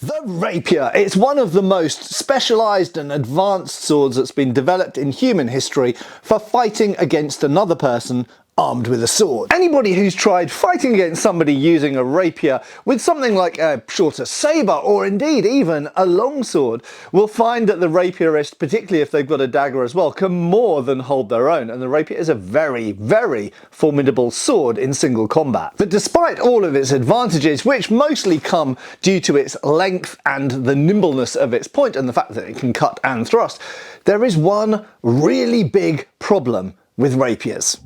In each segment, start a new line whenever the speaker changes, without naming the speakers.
The rapier. It's one of the most specialised and advanced swords that's been developed in human history for fighting against another person armed with a sword. Anybody who's tried fighting against somebody using a rapier with something like a shorter sabre or indeed even a long sword will find that the rapierist, particularly if they've got a dagger as well, can more than hold their own, and the rapier is a very, very formidable sword in single combat. But despite all of its advantages, which mostly come due to its length and the nimbleness of its point and the fact that it can cut and thrust, there is one really big problem with rapiers.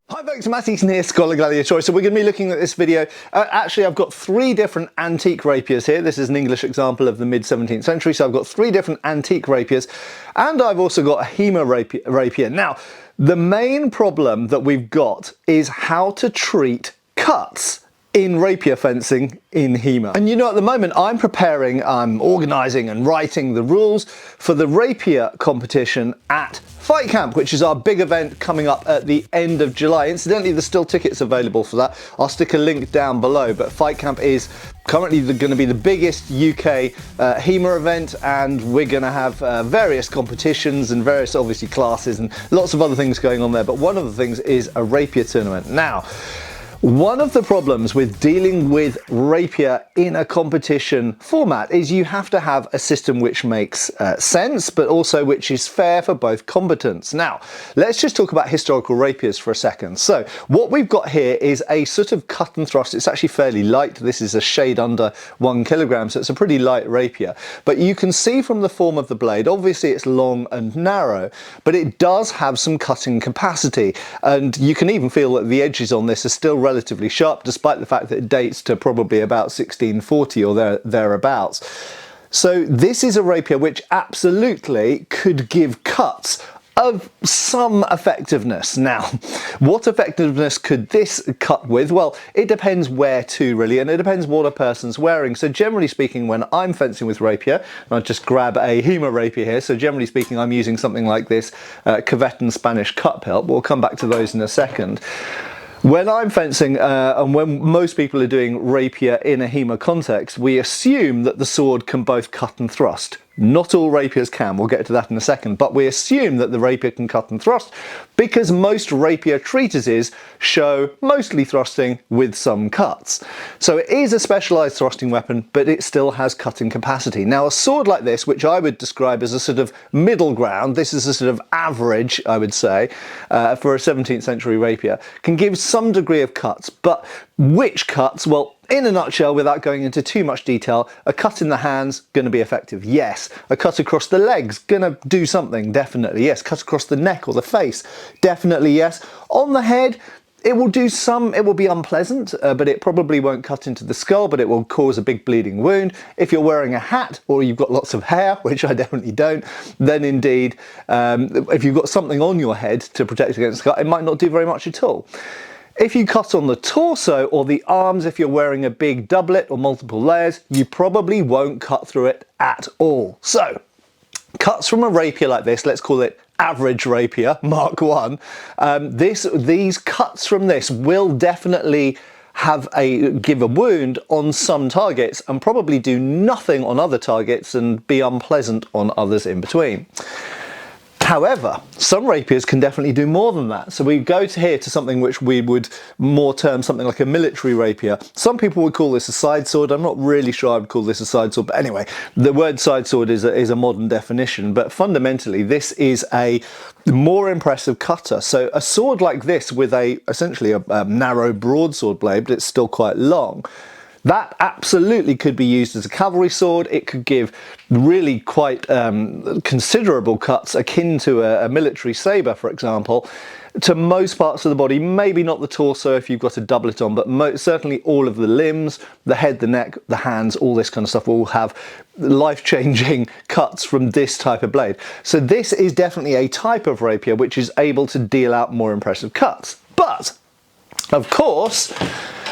Hi folks, Matt Easton here, Schola Gladiatoria. So we're going to be looking at this video. Actually, I've got three different antique rapiers here. This is an English example of the mid-17th century. So I've got three different antique rapiers, and I've also got a HEMA rapier. Now, the main problem that we've got is how to treat cuts in rapier fencing in HEMA. And you know, at the moment I'm organising and writing the rules for the rapier competition at Fight Camp, which is our big event coming up at the end of July. Incidentally, there's still tickets available for that. I'll stick a link down below, but Fight Camp is currently going to be the biggest UK HEMA event, and we're going to have various competitions and various obviously classes and lots of other things going on there, but one of the things is a rapier tournament. Now, one of the problems with dealing with rapier in a competition format is you have to have a system which makes sense, but also which is fair for both combatants. Now, let's just talk about historical rapiers for a second. So what we've got here is a sort of cut and thrust. It's actually fairly light. This is a shade under 1 kilogram, so it's a pretty light rapier. But you can see from the form of the blade, obviously it's long and narrow, but it does have some cutting capacity. And you can even feel that the edges on this are still relatively sharp, despite the fact that it dates to probably about 1640 or thereabouts. So this is a rapier which absolutely could give cuts of some effectiveness. Now, what effectiveness could this cut with? Well, it depends where to really, and it depends what a person's wearing. So generally speaking, when I'm fencing with rapier, and I'll just grab a HEMA rapier here, so generally speaking I'm using something like this Covetan Spanish cut hilt. We'll come back to those in a second. When I'm fencing, and when most people are doing rapier in a HEMA context, we assume that the sword can both cut and thrust. Not all rapiers can, we'll get to that in a second, but we assume that the rapier can cut and thrust because most rapier treatises show mostly thrusting with some cuts. So it is a specialised thrusting weapon, but it still has cutting capacity. Now, a sword like this, which I would describe as a sort of middle ground, this is a sort of average, I would say, for a 17th century rapier, can give some degree of cuts, but which cuts? Well, in a nutshell, without going into too much detail, a cut in the hands, going to be effective, yes. A cut across the legs, going to do something, definitely, yes. Cut across the neck or the face, definitely, yes. On the head, it will do some, it will be unpleasant, but it probably won't cut into the skull, but it will cause a big bleeding wound. If you're wearing a hat or you've got lots of hair, which I definitely don't, then indeed, if you've got something on your head to protect against the cut, it might not do very much at all. If you cut on the torso or the arms, if you're wearing a big doublet or multiple layers, you probably won't cut through it at all. So, cuts from a rapier like this, let's call it average rapier, Mark 1, these cuts from this will definitely give a wound on some targets and probably do nothing on other targets and be unpleasant on others in between. However, some rapiers can definitely do more than that. So we go here to something which we would more term something like a military rapier. Some people would call this a side sword. I'm not really sure I would call this a side sword, but anyway, the word side sword is a modern definition, but fundamentally this is a more impressive cutter. So a sword like this with essentially a narrow broadsword blade, but it's still quite long, that absolutely could be used as a cavalry sword. It could give really quite considerable cuts akin to a military sabre, for example, to most parts of the body. Maybe not the torso if you've got a doublet on, but certainly all of the limbs, the head, the neck, the hands, all this kind of stuff will have life-changing cuts from this type of blade. So this is definitely a type of rapier which is able to deal out more impressive cuts. But, of course,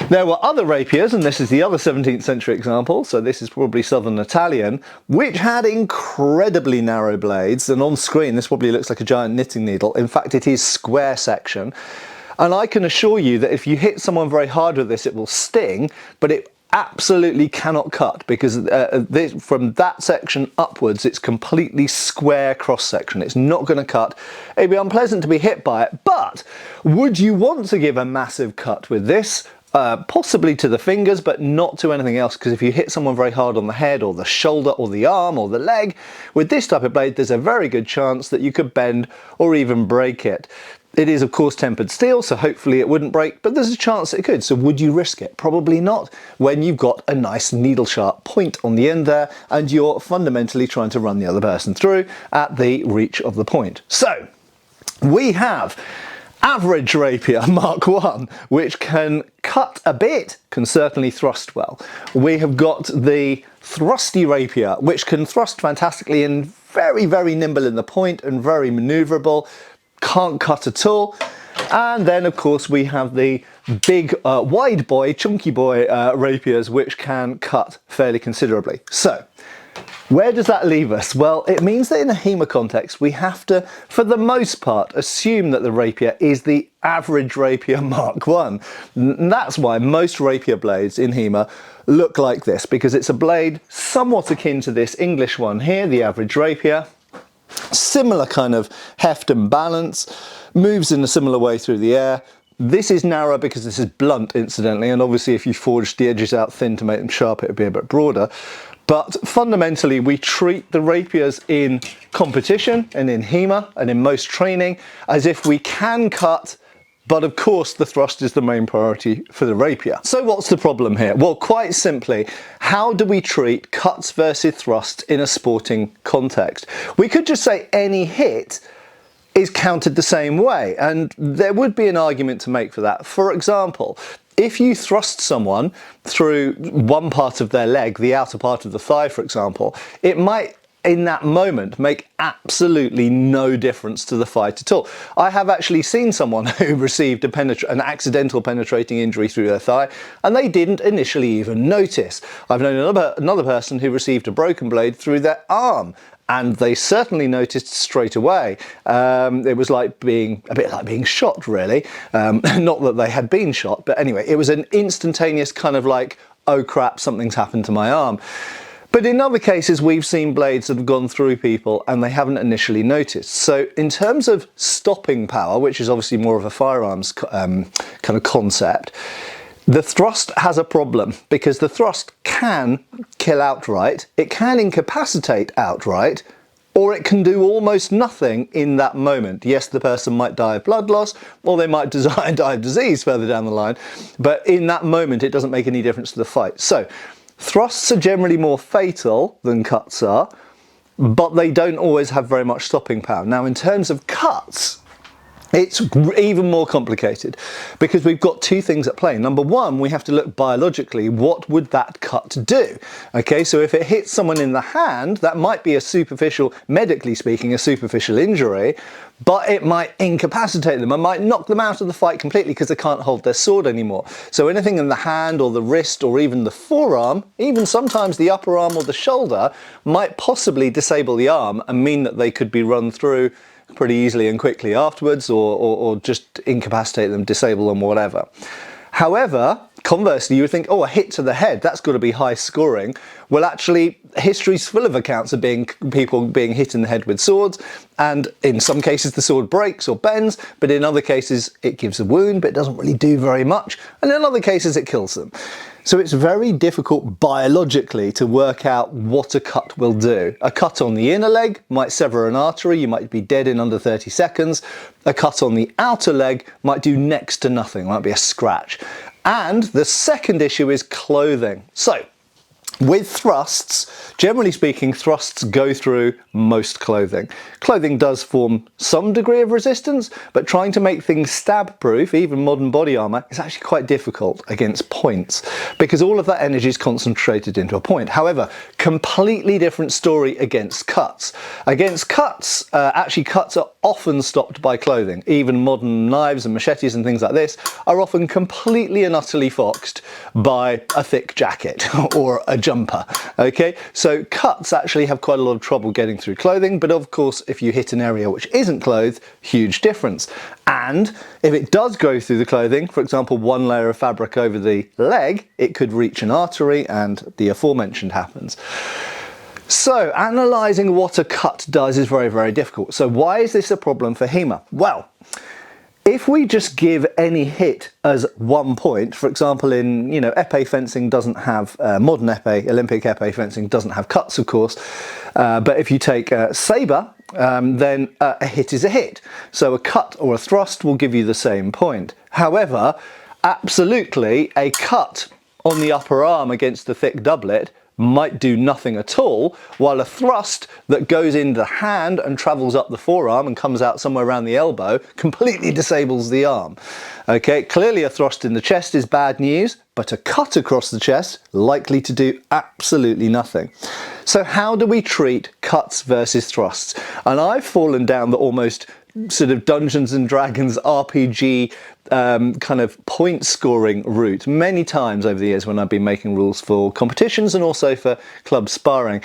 there were other rapiers, and this is the other 17th century example, so this is probably southern Italian, which had incredibly narrow blades, and on screen this probably looks like a giant knitting needle. In fact, it is square section. And I can assure you that if you hit someone very hard with this, it will sting, but it absolutely cannot cut, because from that section upwards, it's completely square cross section. It's not going to cut. It'd be unpleasant to be hit by it, but would you want to give a massive cut with this? Possibly to the fingers, but not to anything else, because if you hit someone very hard on the head or the shoulder or the arm or the leg with this type of blade, there's a very good chance that you could bend or even break it. It is of course tempered steel, so hopefully it wouldn't break, but there's a chance it could. So would you risk it? Probably not, when you've got a nice needle sharp point on the end there and you're fundamentally trying to run the other person through at the reach of the point. So we have average rapier Mark 1, which can cut a bit, can certainly thrust well. We have got the thrusty rapier, which can thrust fantastically and very, very nimble in the point and very maneuverable, can't cut at all. And then of course we have the big wide boy, chunky boy rapiers, which can cut fairly considerably. So where does that leave us? Well, it means that in a HEMA context, we have to, for the most part, assume that the rapier is the average rapier Mark 1. And that's why most rapier blades in HEMA look like this, because it's a blade somewhat akin to this English one here, the average rapier. Similar kind of heft and balance, moves in a similar way through the air. This is narrow because this is blunt, incidentally, and obviously if you forged the edges out thin to make them sharp, it would be a bit broader. But fundamentally, we treat the rapiers in competition and in HEMA and in most training as if we can cut, but of course the thrust is the main priority for the rapier. So what's the problem here? Well, quite simply, how do we treat cuts versus thrusts in a sporting context? We could just say any hit is counted the same way, and there would be an argument to make for that. For example, if you thrust someone through one part of their leg, the outer part of the thigh, for example, it might in that moment make absolutely no difference to the fight at all. I have actually seen someone who received an accidental penetrating injury through their thigh, and they didn't initially even notice. I've known another person who received a broken blade through their arm, and they certainly noticed straight away. It was like a bit like being shot, really. Not that they had been shot, but anyway, it was an instantaneous kind of like, oh crap, something's happened to my arm. But in other cases, we've seen blades that have gone through people and they haven't initially noticed. So in terms of stopping power, which is obviously more of a firearms kind of concept, the thrust has a problem, because the thrust can kill outright, it can incapacitate outright, or it can do almost nothing in that moment. Yes, the person might die of blood loss, or they might die of disease further down the line, but in that moment it doesn't make any difference to the fight. So thrusts are generally more fatal than cuts are, but they don't always have very much stopping power. Now, in terms of cuts, it's even more complicated, because we've got two things at play. Number one, we have to look biologically, what would that cut do? Okay, so if it hits someone in the hand, that might be a superficial, medically speaking, a superficial injury, but it might incapacitate them. It might knock them out of the fight completely because they can't hold their sword anymore. So anything in the hand or the wrist or even the forearm, even sometimes the upper arm or the shoulder, might possibly disable the arm and mean that they could be run through pretty easily and quickly afterwards, or just incapacitate them, disable them, whatever. However, conversely, you would think, oh, a hit to the head, that's got to be high scoring. Well, actually, history's full of accounts of people being hit in the head with swords, and in some cases the sword breaks or bends, but in other cases it gives a wound, but it doesn't really do very much, and in other cases it kills them. So it's very difficult biologically to work out what a cut will do. A cut on the inner leg might sever an artery, you might be dead in under 30 seconds. A cut on the outer leg might do next to nothing, might be a scratch. And the second issue is clothing. So with thrusts, generally speaking, thrusts go through most clothing. Clothing does form some degree of resistance, but trying to make things stab proof, even modern body armour, is actually quite difficult against points, because all of that energy is concentrated into a point. However, completely different story against cuts. Against cuts, actually cuts are often stopped by clothing. Even modern knives and machetes and things like this are often completely and utterly foxed by a thick jacket or a jumper. Okay, so cuts actually have quite a lot of trouble getting through clothing, but of course if you hit an area which isn't clothed, huge difference. And if it does go through the clothing, for example one layer of fabric over the leg, it could reach an artery and the aforementioned happens. So analysing what a cut does is very, very difficult. So why is this a problem for HEMA? Well, if we just give any hit as 1 point, for example in, épée fencing doesn't have, modern épée, Olympic épée fencing doesn't have cuts of course, but if you take sabre, then a hit is a hit. So a cut or a thrust will give you the same point. However, absolutely a cut on the upper arm against the thick doublet might do nothing at all, while a thrust that goes into the hand and travels up the forearm and comes out somewhere around the elbow completely disables the arm. Okay, clearly a thrust in the chest is bad news, but a cut across the chest likely to do absolutely nothing. So how do we treat cuts versus thrusts? And I've fallen down the almost sort of Dungeons and Dragons RPG kind of point scoring route many times over the years when I've been making rules for competitions and also for club sparring.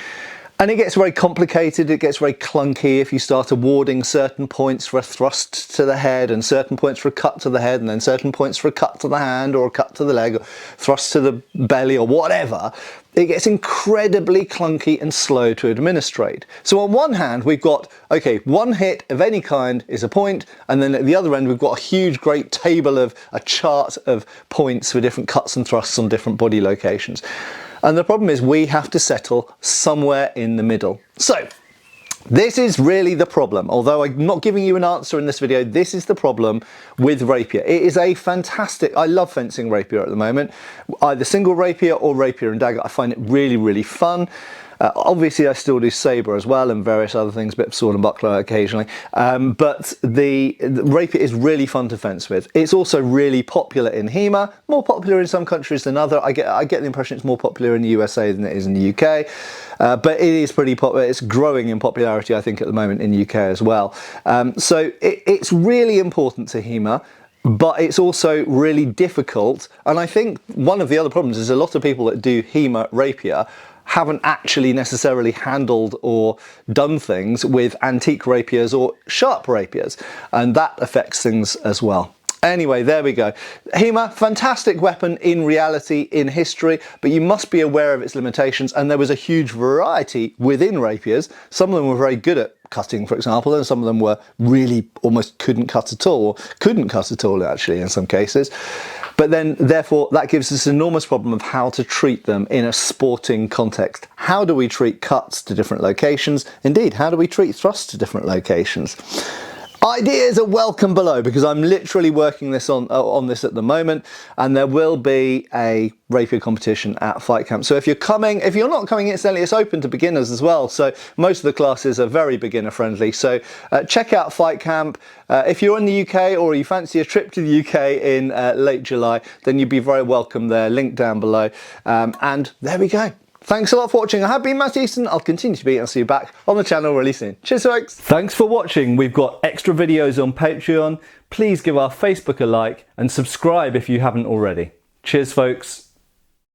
And it gets very complicated, it gets very clunky if you start awarding certain points for a thrust to the head and certain points for a cut to the head and then certain points for a cut to the hand or a cut to the leg or thrust to the belly or whatever. It gets incredibly clunky and slow to administrate. So on one hand we've got, okay, one hit of any kind is a point, and then at the other end we've got a huge great table of a chart of points for different cuts and thrusts on different body locations. And the problem is we have to settle somewhere in the middle. So this is really the problem. Although I'm not giving you an answer in this video, this is the problem with rapier. It is a fantastic, I love fencing rapier at the moment. Either single rapier or rapier and dagger. I find it really, really fun. Obviously I still do sabre as well and various other things, a bit of sword and buckler occasionally, but the rapier is really fun to fence with. It's also really popular in HEMA, more popular in some countries than other. I get the impression it's more popular in the USA than it is in the UK, but it is pretty popular. It's growing in popularity I think at the moment in the UK as well. So it's really important to HEMA. But it's also really difficult, and I think one of the other problems is a lot of people that do HEMA rapier haven't actually necessarily handled or done things with antique rapiers or sharp rapiers, and that affects things as well. Anyway, there we go. HEMA, fantastic weapon in reality, in history, but you must be aware of its limitations, and there was a huge variety within rapiers. Some of them were very good at cutting, for example, and some of them were really almost couldn't cut at all, or couldn't cut at all actually in some cases. But then therefore that gives us an enormous problem of how to treat them in a sporting context. How do we treat cuts to different locations? Indeed, how do we treat thrusts to different locations? Ideas are welcome below, because I'm literally working this on this at the moment, and there will be a rapier competition at Fight Camp. So if you're not coming, incidentally, it's open to beginners as well. So most of the classes are very beginner friendly. So check out Fight Camp. If you're in the UK or you fancy a trip to the UK in late July, then you'd be very welcome there. Link down below. And there we go. Thanks a lot for watching. I have been Matt Easton. I'll continue to be, and I'll see you back on the channel really soon. Cheers folks. Thanks for watching. We've got extra videos on Patreon. Please give our Facebook a like and subscribe if you haven't already. Cheers folks.